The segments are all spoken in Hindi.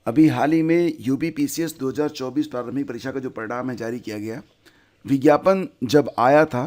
अभी हाल ही में यूपी पीसीएस 2024 प्रारंभिक परीक्षा का जो परिणाम है जारी किया गया। विज्ञापन जब आया था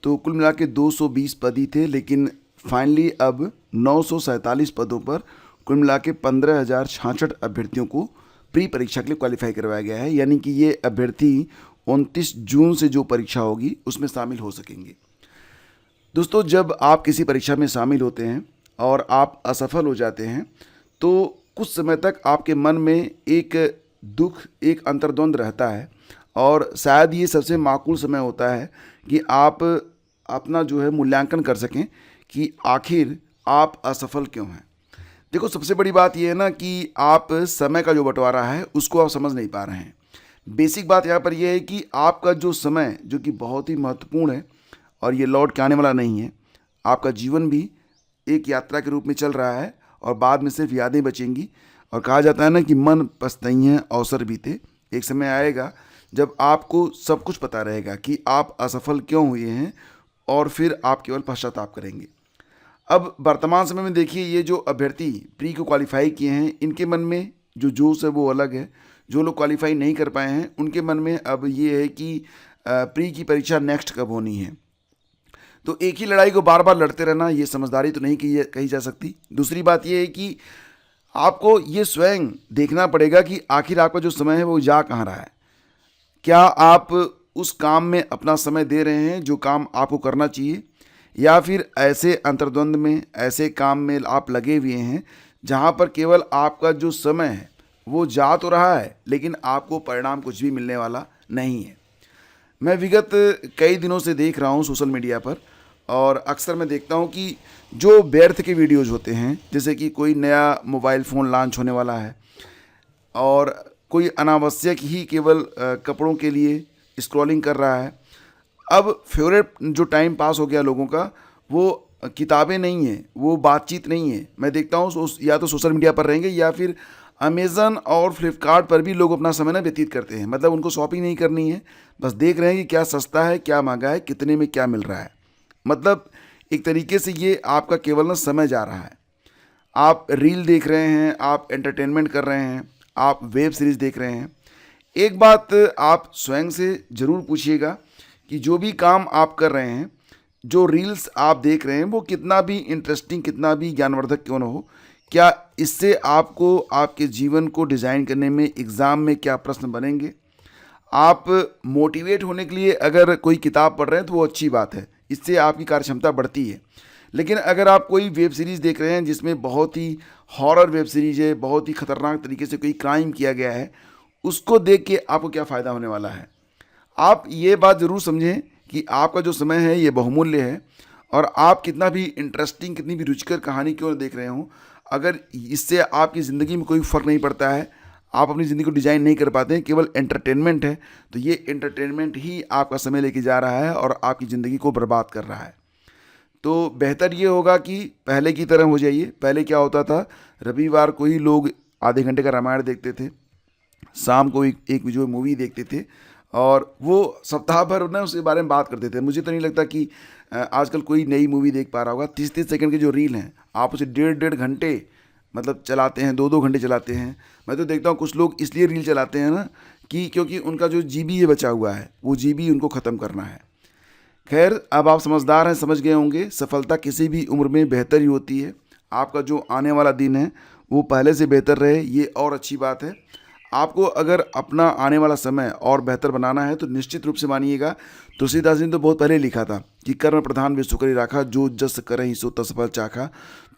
तो कुल मिला के 220 पद ही थे, लेकिन फाइनली अब 947 पदों पर कुल मिला के 15,066 अभ्यर्थियों को प्री परीक्षा के लिए क्वालिफाई करवाया गया है। यानी कि ये अभ्यर्थी 29 जून से जो परीक्षा होगी उसमें शामिल हो सकेंगे। दोस्तों, जब आप किसी परीक्षा में शामिल होते हैं और आप असफल हो जाते हैं तो कुछ समय तक आपके मन में एक दुख, एक अंतर्द्वंद रहता है, और शायद ये सबसे माकूल समय होता है कि आप अपना जो है मूल्यांकन कर सकें कि आखिर आप असफल क्यों हैं। देखो, सबसे बड़ी बात यह है ना कि आप समय का जो बंटवारा है उसको आप समझ नहीं पा रहे हैं। बेसिक बात यहाँ पर यह है कि आपका जो समय, जो कि बहुत ही महत्वपूर्ण है और ये लौट के आने वाला नहीं है, आपका जीवन भी एक यात्रा के रूप में चल रहा है और बाद में सिर्फ यादें बचेंगी। और कहा जाता है ना कि मन पछताइयाँ अवसर बीते। एक समय आएगा जब आपको सब कुछ पता रहेगा कि आप असफल क्यों हुए हैं, और फिर आप केवल पश्चाताप करेंगे। अब वर्तमान समय में देखिए, ये जो अभ्यर्थी प्री को क्वालिफाई किए हैं, इनके मन में जो जोश है वो अलग है। जो लोग क्वालिफाई नहीं कर पाए हैं उनके मन में अब ये है कि प्री की परीक्षा नेक्स्ट कब होनी है। तो एक ही लड़ाई को बार बार लड़ते रहना, ये समझदारी तो नहीं कही जा सकती। दूसरी बात ये है कि आपको ये स्वयं देखना पड़ेगा कि आखिर आपका जो समय है वो जा कहाँ रहा है। क्या आप उस काम में अपना समय दे रहे हैं जो काम आपको करना चाहिए, या फिर ऐसे अंतर्द्वंद में, ऐसे काम में आप लगे हुए हैं जहाँ पर केवल आपका जो समय है वो जा तो रहा है लेकिन आपको परिणाम कुछ भी मिलने वाला नहीं है। मैं विगत कई दिनों से देख रहा हूँ सोशल मीडिया पर, और अक्सर मैं देखता हूँ कि जो व्यर्थ के वीडियोज़ होते हैं, जैसे कि कोई नया मोबाइल फ़ोन लॉन्च होने वाला है और कोई अनावश्यक ही केवल कपड़ों के लिए स्क्रॉलिंग कर रहा है। अब फेवरेट जो टाइम पास हो गया लोगों का, वो किताबें नहीं है, वो बातचीत नहीं है। मैं देखता हूँ या तो सोशल मीडिया पर रहेंगे या फिर अमेज़न और फ्लिपकार्ट पर भी लोग अपना समय ना व्यतीत करते हैं। मतलब उनको शॉपिंग नहीं करनी है, बस देख रहे हैं कि क्या सस्ता है, क्या महंगा है, कितने में क्या मिल रहा है। मतलब एक तरीके से ये आपका केवल ना समय जा रहा है। आप रील देख रहे हैं, आप एंटरटेनमेंट कर रहे हैं, आप वेब सीरीज़ देख रहे हैं। एक बात आप स्वयं से ज़रूर पूछिएगा कि जो भी काम आप कर रहे हैं, जो रील्स आप देख रहे हैं, वो कितना भी इंटरेस्टिंग, कितना भी ज्ञानवर्धक क्यों ना हो, क्या इससे आपको आपके जीवन को डिज़ाइन करने में, एग्ज़ाम में क्या प्रश्न बनेंगे। आप मोटिवेट होने के लिए अगर कोई किताब पढ़ रहे हैं तो वो अच्छी बात है, इससे आपकी कार्यक्षमता बढ़ती है। लेकिन अगर आप कोई वेब सीरीज़ देख रहे हैं जिसमें बहुत ही हॉरर वेब सीरीज़ है, बहुत ही ख़तरनाक तरीके से कोई क्राइम किया गया है, उसको देख के आपको क्या फ़ायदा होने वाला है। आप ये बात ज़रूर समझें कि आपका जो समय है ये बहुमूल्य है, और आप कितना भी इंटरेस्टिंग, कितनी भी रुचिकर कहानी क्यों न देख रहे हों, अगर इससे आपकी ज़िंदगी में कोई फ़र्क नहीं पड़ता है, आप अपनी ज़िंदगी को डिज़ाइन नहीं कर पाते हैं, केवल एंटरटेनमेंट है, तो ये एंटरटेनमेंट ही आपका समय लेके जा रहा है और आपकी ज़िंदगी को बर्बाद कर रहा है। तो बेहतर ये होगा कि पहले की तरह हो जाइए। पहले क्या होता था, रविवार को ही लोग आधे घंटे का रामायण देखते थे, शाम को एक जो मूवी देखते थे, और वो सप्ताह भर ना उसके बारे में बात करते थे। मुझे तो नहीं लगता कि आजकल कोई नई मूवी देख पा रहा होगा। 30-30 सेकंड के जो रील हैं, आप उसे 1.5 घंटे मतलब चलाते हैं, 2-2 घंटे चलाते हैं। मैं तो देखता हूँ कुछ लोग इसलिए रील चलाते हैं ना कि क्योंकि उनका जो जीबी है बचा हुआ है, वो जीबी उनको ख़त्म करना है। खैर, अब आप समझदार हैं, समझ गए होंगे, सफलता किसी भी उम्र में बेहतर ही होती है। आपका जो आने वाला दिन है वो पहले से बेहतर रहे, ये और अच्छी बात है। आपको अगर अपना आने वाला समय और बेहतर बनाना है तो निश्चित रूप से मानिएगा, तुलसीदास जी ने तो बहुत पहले लिखा था कि कर्म प्रधान विश्व करी राखा, जो जस करहि सो तस फल चाखा।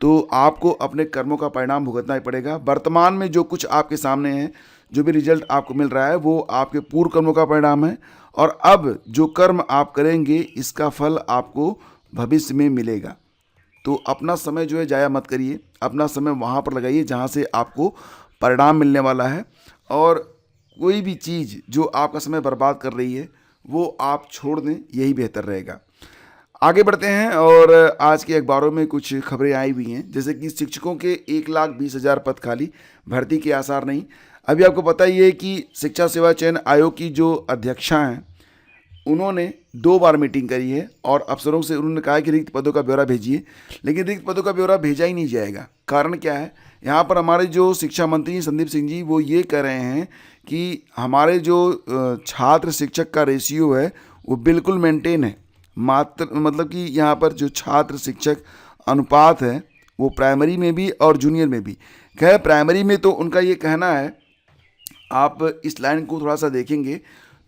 तो आपको अपने कर्मों का परिणाम भुगतना ही पड़ेगा। वर्तमान में जो कुछ आपके सामने है, जो भी रिजल्ट आपको मिल रहा है, वो आपके पूर्व कर्मों का परिणाम है, और अब जो कर्म आप करेंगे इसका फल आपको भविष्य में मिलेगा। तो अपना समय जो है जाया मत करिए, अपना समय वहाँ पर लगाइए जहाँ से आपको परिणाम मिलने वाला है, और कोई भी चीज़ जो आपका समय बर्बाद कर रही है वो आप छोड़ दें, यही बेहतर रहेगा। आगे बढ़ते हैं, और आज के अखबारों में कुछ खबरें आई हुई हैं, जैसे कि शिक्षकों के 1,20,000 पद खाली, भर्ती के आसार नहीं। अभी आपको पता ही है कि शिक्षा सेवा चयन आयोग की जो अध्यक्षा हैं उन्होंने 2 बार मीटिंग करी है और अफसरों से उन्होंने कहा कि रिक्त पदों का ब्यौरा भेजिए, लेकिन रिक्त पदों का ब्यौरा भेजा ही नहीं जाएगा। कारण क्या है, यहाँ पर हमारे जो शिक्षा मंत्री संदीप सिंह जी वो ये कह रहे हैं कि हमारे जो छात्र शिक्षक का रेशियो है वो बिल्कुल मेंटेन है। मात्र मतलब कि यहाँ पर जो छात्र शिक्षक अनुपात है वो प्राइमरी में भी और जूनियर में भी। खैर प्राइमरी में तो उनका ये कहना है, आप इस लाइन को थोड़ा सा देखेंगे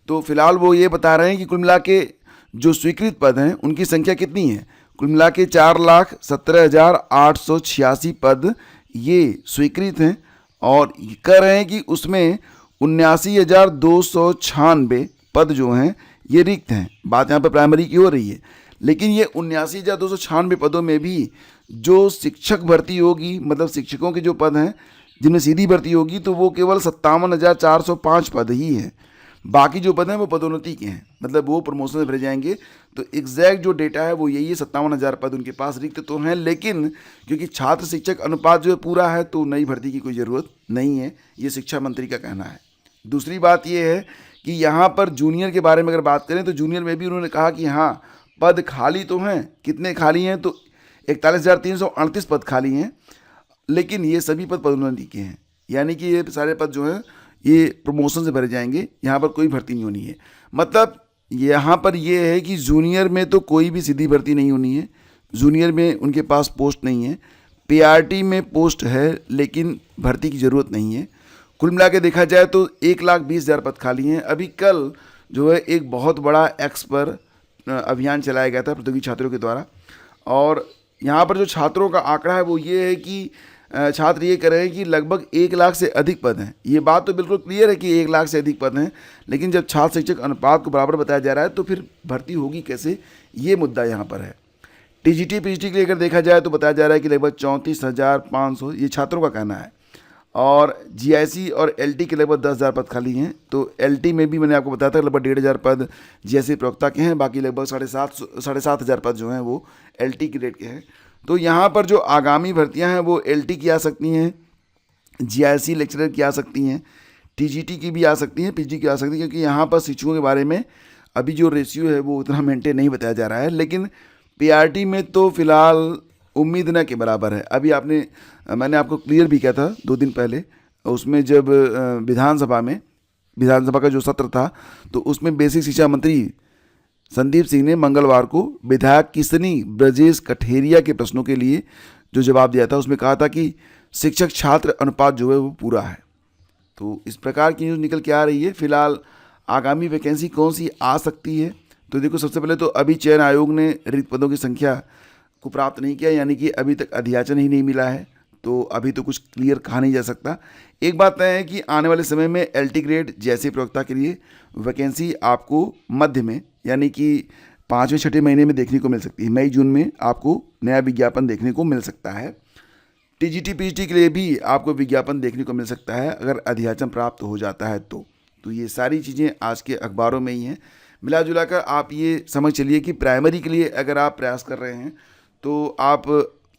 तो फिलहाल वो ये बता रहे हैं कि कुल मिला के जो स्वीकृत पद हैं उनकी संख्या कितनी है। कुल मिला के 4,17,886 पद ये स्वीकृत हैं और कह रहे हैं कि उसमें 79,296 पद जो हैं ये रिक्त हैं। बात यहाँ पर प्राइमरी की हो रही है, लेकिन ये 79,296 पदों में भी जो शिक्षक भर्ती होगी, मतलब शिक्षकों के जो पद हैं जिनमें सीधी भर्ती होगी, तो वो केवल 57,405 पद ही हैं। बाकी जो पद हैं वो पदोन्नति के हैं, मतलब वो प्रमोशन से भरे जाएंगे। तो एग्जैक्ट जो डेटा है वो यही है, 57,000 पद उनके पास रिक्त तो हैं, लेकिन क्योंकि छात्र शिक्षक अनुपात जो है पूरा है तो नई भर्ती की कोई ज़रूरत नहीं है, ये शिक्षा मंत्री का कहना है। दूसरी बात ये है कि यहाँ पर जूनियर के बारे में अगर बात करें तो जूनियर में भी उन्होंने कहा कि हाँ पद खाली तो हैं। कितने खाली हैं, तो 41,338 पद खाली हैं, लेकिन ये सभी पद पदोन्नति के हैं, यानी कि ये सारे पद जो हैं ये प्रमोशन से भरे जाएंगे, यहाँ पर कोई भर्ती नहीं होनी है। मतलब यहाँ पर ये है कि जूनियर में तो कोई भी सीधी भर्ती नहीं होनी है, जूनियर में उनके पास पोस्ट नहीं है। पीआरटी में पोस्ट है लेकिन भर्ती की ज़रूरत नहीं है। कुल मिला के देखा जाए तो 1,20,000 पद खाली हैं। अभी कल जो है एक बहुत बड़ा एक्स पर अभियान चलाया गया था प्रतियोगी छात्रों के द्वारा, और यहाँ पर जो छात्रों का आंकड़ा है वो ये है कि छात्र ये कह रहे हैं कि लगभग 1 लाख से अधिक पद हैं। ये बात तो बिल्कुल क्लियर है कि 1 लाख से अधिक पद हैं, लेकिन जब छात्र शिक्षक अनुपात को बराबर बताया जा रहा है तो फिर भर्ती होगी कैसे, ये मुद्दा यहाँ पर है। टीजीटी पीजीटी के लिए अगर देखा जाए तो बताया जा रहा है कि लगभग 34,500 ये छात्रों का कहना है, और जीआईसी और एलटी के लगभग 10,000 पद खाली हैं। तो एलटी में भी मैंने आपको बताया था लगभग 1,500 पद जीआईसी प्रवक्ता के हैं, बाकी लगभग 7,500 पद जो हैं वो एलटी ग्रेड के हैं। तो यहाँ पर जो आगामी भर्तियाँ हैं वो एलटी की आ सकती हैं, जीआईसी लेक्चरर की आ सकती हैं, टीजीटी की भी आ सकती हैं, पीजी की आ सकती है, क्योंकि यहाँ पर शिक्षकों के बारे में अभी जो रेशियो है वो उतना मेंटेन नहीं बताया जा रहा है। लेकिन पीआरटी में तो फिलहाल उम्मीद न के बराबर है। अभी मैंने आपको क्लियर भी किया था 2 दिन पहले, उसमें जब विधानसभा का जो सत्र था तो उसमें बेसिक शिक्षा मंत्री संदीप सिंह ने मंगलवार को विधायक किसनी ब्रजेश कठेरिया के प्रश्नों के लिए जो जवाब दिया था उसमें कहा था कि शिक्षक छात्र अनुपात जो है वो पूरा है। तो इस प्रकार की न्यूज़ निकल के आ रही है। फिलहाल आगामी वैकेंसी कौन सी आ सकती है, तो देखो सबसे पहले तो अभी चयन आयोग ने रिक्त पदों की संख्या को प्राप्त नहीं किया, यानी कि अभी तक अधियाचन ही नहीं मिला है, तो अभी तो कुछ क्लियर कहा नहीं जा सकता। एक बात तय है कि आने वाले समय में एलटी ग्रेड जैसे प्रवक्ता के लिए वैकेंसी आपको मध्य में, यानी कि 5वें-6ठे महीने में देखने को मिल सकती है। मई जून में आपको नया विज्ञापन देखने को मिल सकता है। टीजीटी पीजीटी के लिए भी आपको विज्ञापन देखने को मिल सकता है अगर अधियाचन प्राप्त हो जाता है तो ये सारी चीज़ें आज के अखबारों में ही हैं। मिला जुला कर आप ये समझ चलिए कि प्राइमरी के लिए अगर आप प्रयास कर रहे हैं तो आप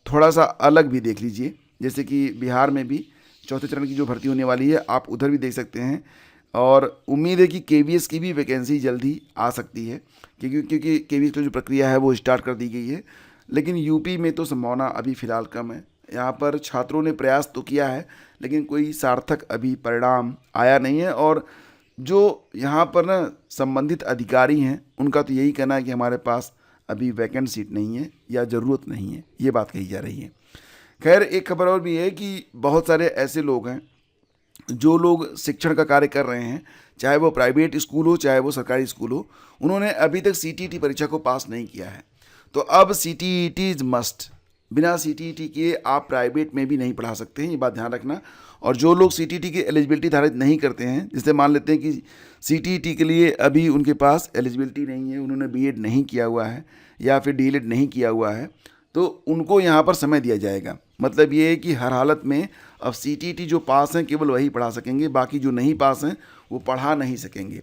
थोड़ा सा अलग भी देख लीजिए, जैसे कि बिहार में भी 4थे चरण की जो भर्ती होने वाली है आप उधर भी देख सकते हैं, और उम्मीद है कि केवीएस की भी वैकेंसी जल्दी आ सकती है, क्योंकि केवीएस की जो प्रक्रिया है वो स्टार्ट कर दी गई है। लेकिन यूपी में तो संभावना अभी फ़िलहाल कम है। यहाँ पर छात्रों ने प्रयास तो किया है लेकिन कोई सार्थक अभी परिणाम आया नहीं है, और जो यहाँ पर ना संबंधित अधिकारी हैं उनका तो यही कहना है कि हमारे पास अभी वैकेंट सीट नहीं है या ज़रूरत नहीं है, ये बात कही जा रही है। खैर एक खबर और भी है कि बहुत सारे ऐसे लोग हैं जो लोग शिक्षण का कार्य कर रहे हैं, चाहे वो प्राइवेट स्कूल हो चाहे वो सरकारी स्कूल हो, उन्होंने अभी तक सीटीईटी परीक्षा को पास नहीं किया है। तो अब सीटीईटी इज़ मस्ट, बिना सीटीईटी के आप प्राइवेट में भी नहीं पढ़ा सकते हैं, ये बात ध्यान रखना। और जो लोग सीटीईटी की एलिजिबिलिटी धारित नहीं करते हैं, जैसे मान लेते हैं कि सीटीईटी के लिए अभी उनके पास एलिजिबिलिटी नहीं है, उन्होंने बीएड नहीं किया हुआ है या फिर डीएलएड नहीं किया हुआ है, तो उनको यहाँ पर समय दिया जाएगा। मतलब ये है कि हर हालत में अब सीटीईटी जो पास हैं केवल वही पढ़ा सकेंगे, बाकी जो नहीं पास हैं वो पढ़ा नहीं सकेंगे।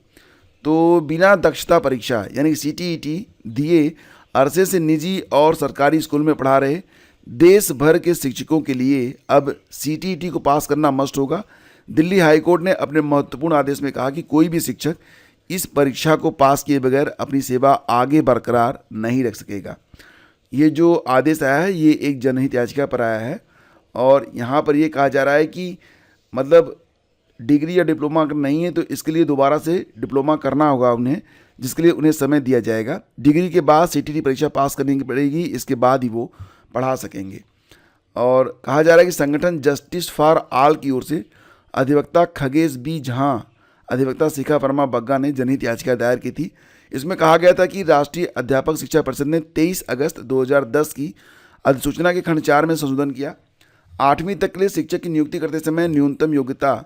तो बिना दक्षता परीक्षा यानी सीटीईटी दिए अरसे से निजी और सरकारी स्कूल में पढ़ा रहे देश भर के शिक्षकों के लिए अब सीटीईटी को पास करना मस्ट होगा। दिल्ली हाईकोर्ट ने अपने महत्वपूर्ण आदेश में कहा कि कोई भी शिक्षक इस परीक्षा को पास किए बगैर अपनी सेवा आगे बरकरार नहीं रख सकेगा। ये जो आदेश आया है ये एक जनहित याचिका पर आया है और यहाँ पर ये कहा जा रहा है कि मतलब डिग्री या डिप्लोमा अगर नहीं है तो इसके लिए दोबारा से डिप्लोमा करना होगा उन्हें, जिसके लिए उन्हें समय दिया जाएगा। डिग्री के बाद सीटीटी परीक्षा पास करनी पड़ेगी, इसके बाद ही वो पढ़ा सकेंगे। और कहा जा रहा है कि संगठन जस्टिस फॉर ऑल की ओर से अधिवक्ता खगेश बी झा, अधिवक्ता शिखा वर्मा बग्गा ने जनहित याचिका दायर की थी। इसमें कहा गया था कि राष्ट्रीय अध्यापक शिक्षा परिषद ने 23 अगस्त 2010 की अधिसूचना के खंड 4 में संशोधन किया। 8वीं तक के लिए शिक्षक की नियुक्ति करते समय न्यूनतम योग्यता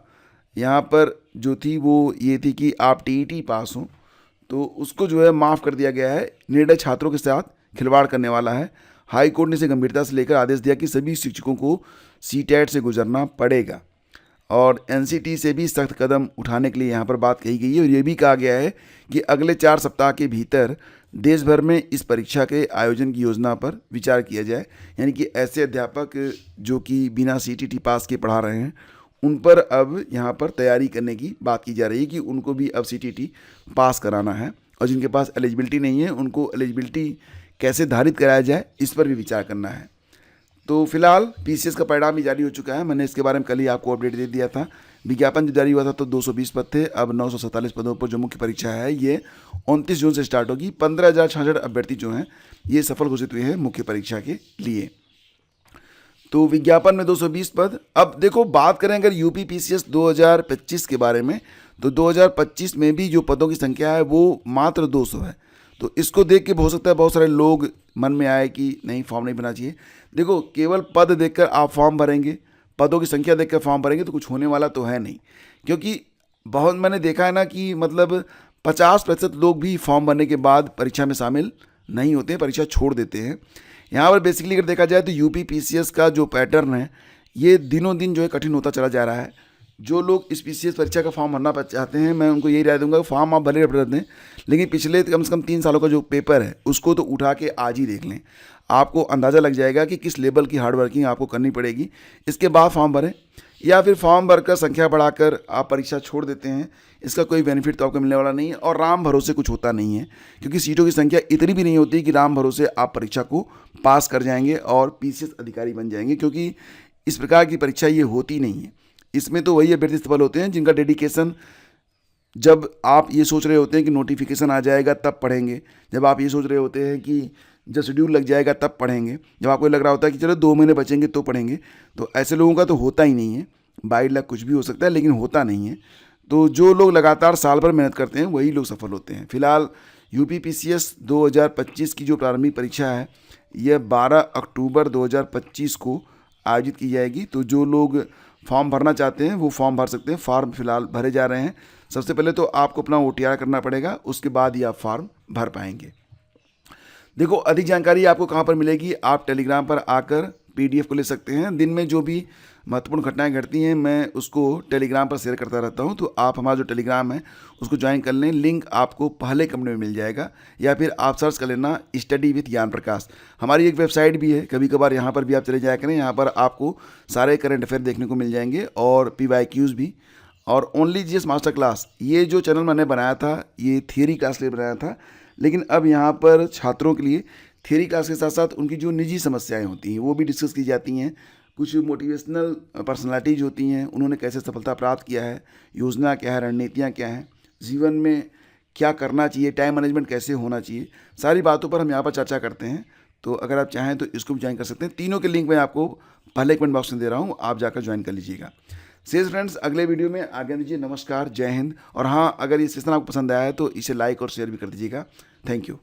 यहाँ पर जो थी वो ये थी कि आप टीईटी पास हों, तो उसको जो है माफ़ कर दिया गया है। निर्णय छात्रों के साथ खिलवाड़ करने वाला है। हाई कोर्ट ने इसे गंभीरता से लेकर आदेश दिया कि सभी शिक्षकों को सीटेट से गुजरना पड़ेगा और एनसीटी से भी सख्त कदम उठाने के लिए यहाँ पर बात कही गई है। और ये भी कहा गया है कि अगले 4 सप्ताह के भीतर देश भर में इस परीक्षा के आयोजन की योजना पर विचार किया जाए। यानी कि ऐसे अध्यापक जो कि बिना सीटीटी पास के पढ़ा रहे हैं उन पर अब यहाँ पर तैयारी करने की बात की जा रही है कि उनको भी अब सीटीटी पास कराना है और जिनके पास एलिजिबिलिटी नहीं है उनको एलिजिबिलिटी कैसे धारित कराया जाए इस पर भी विचार करना है। तो फिलहाल पीसीएस का परिणाम भी जारी हो चुका है। मैंने इसके बारे में कल ही आपको अपडेट दे दिया था। विज्ञापन जो जारी हुआ था तो 220 पद थे, अब 947 पदों पर जो मुख्य परीक्षा है ये 29 जून से स्टार्ट होगी। 15,066 अभ्यर्थी जो हैं ये सफल घोषित हुए हैं मुख्य परीक्षा के लिए। तो विज्ञापन में 220 पद। अब देखो बात करें अगर यूपी पीसीएस 2025 के बारे में, तो 2025 में भी जो पदों की संख्या है वो मात्र 200 है। तो इसको देख के हो सकता है बहुत सारे लोग मन में आए कि नहीं फॉर्म नहीं भरना चाहिए। देखो केवल पद देखकर आप फॉर्म भरेंगे, पदों की संख्या देखकर फॉर्म भरेंगे तो कुछ होने वाला तो है नहीं, क्योंकि बहुत मैंने देखा है ना कि मतलब 50% लोग भी फॉर्म भरने के बाद परीक्षा में शामिल नहीं होते, परीक्षा छोड़ देते हैं। यहाँ पर बेसिकली अगर देखा जाए तो यूपी पीसीएस का जो पैटर्न है ये दिनों दिन जो है कठिन होता चला जा रहा है। जो लोग इस पीसीएस परीक्षा का फॉर्म भरना चाहते हैं मैं उनको यही राय दूंगा कि फॉर्म आप भले भर दें, लेकिन पिछले कम से कम 3 सालों का जो पेपर है उसको तो उठा के आज ही देख लें। आपको अंदाज़ा लग जाएगा कि किस लेवल की हार्ड वर्किंग आपको करनी पड़ेगी। इसके बाद फॉर्म भरें, या फिर फॉर्म भरकर संख्या बढ़ाकर आप परीक्षा छोड़ देते हैं, इसका कोई बेनिफिट तो आपको मिलने वाला नहीं है और राम भरोसे कुछ होता नहीं है, क्योंकि सीटों की संख्या इतनी भी नहीं होती कि राम भरोसे आप परीक्षा को पास कर जाएंगे और पीसीएस अधिकारी बन जाएंगे, क्योंकि इस प्रकार की परीक्षा ये होती नहीं है। इसमें तो वही अभ्यर्थी सफल होते हैं जिनका डेडिकेशन, जब आप ये सोच रहे होते हैं कि नोटिफिकेशन आ जाएगा तब पढ़ेंगे, जब आप ये सोच रहे होते हैं कि जब शेड्यूल लग जाएगा तब पढ़ेंगे, जब आपको लग रहा होता है कि चलो 2 महीने बचेंगे तो पढ़ेंगे, तो ऐसे लोगों का तो होता ही नहीं है। बाई लक कुछ भी हो सकता है लेकिन होता नहीं है। तो जो लोग लगातार साल भर मेहनत करते हैं वही लोग सफल होते हैं। फिलहाल यूपी पीसीएस 2025 की जो प्रारंभिक परीक्षा है यह 12 अक्टूबर 2025 को आयोजित की जाएगी। तो जो लोग फॉर्म भरना चाहते हैं वो फॉर्म भर सकते हैं। फॉर्म फिलहाल भरे जा रहे हैं। सबसे पहले तो आपको अपना OTR करना पड़ेगा, उसके बाद ही आप फॉर्म भर पाएंगे। देखो अधिक जानकारी आपको कहाँ पर मिलेगी, आप टेलीग्राम पर आकर PDF को ले सकते हैं। दिन में जो भी महत्वपूर्ण घटनाएं घटती हैं मैं उसको टेलीग्राम पर शेयर करता रहता हूं, तो आप हमारा जो टेलीग्राम है उसको ज्वाइन कर लें। लिंक आपको पहले कमेंट में मिल जाएगा, या फिर आप सर्च कर लेना स्टडी विथ ज्ञान प्रकाश। हमारी एक वेबसाइट भी है, कभी कभार यहाँ पर भी आप चले जाया करें। यहाँ पर आपको सारे करंट अफेयर देखने को मिल जाएंगे और PYQs भी, और ओनली GS मास्टर क्लास। ये जो चैनल मैंने बनाया था ये थियरी क्लास लिए बनाया था, लेकिन अब यहाँ पर छात्रों के लिए थियरी क्लास के साथ साथ उनकी जो निजी समस्याएं होती हैं वो भी डिस्कस की जाती हैं। कुछ मोटिवेशनल पर्सनालिटीज होती हैं, उन्होंने कैसे सफलता प्राप्त किया है, योजना क्या है, रणनीतियाँ क्या हैं, जीवन में क्या करना चाहिए, टाइम मैनेजमेंट कैसे होना चाहिए, सारी बातों पर हम यहाँ पर चर्चा करते हैं। तो अगर आप चाहें तो इसको भी ज्वाइन कर सकते हैं। तीनों के लिंक मैं आपको पहले कमेंट बॉक्स में दे रहा हूँ, आप जाकर ज्वाइन कर लीजिएगा। सेज फ्रेंड्स, अगले वीडियो में आगे दीजिए। नमस्कार, जय हिंद। और हाँ, अगर ये सेशन आपको पसंद आया है तो इसे लाइक और शेयर भी कर दीजिएगा। Thank you.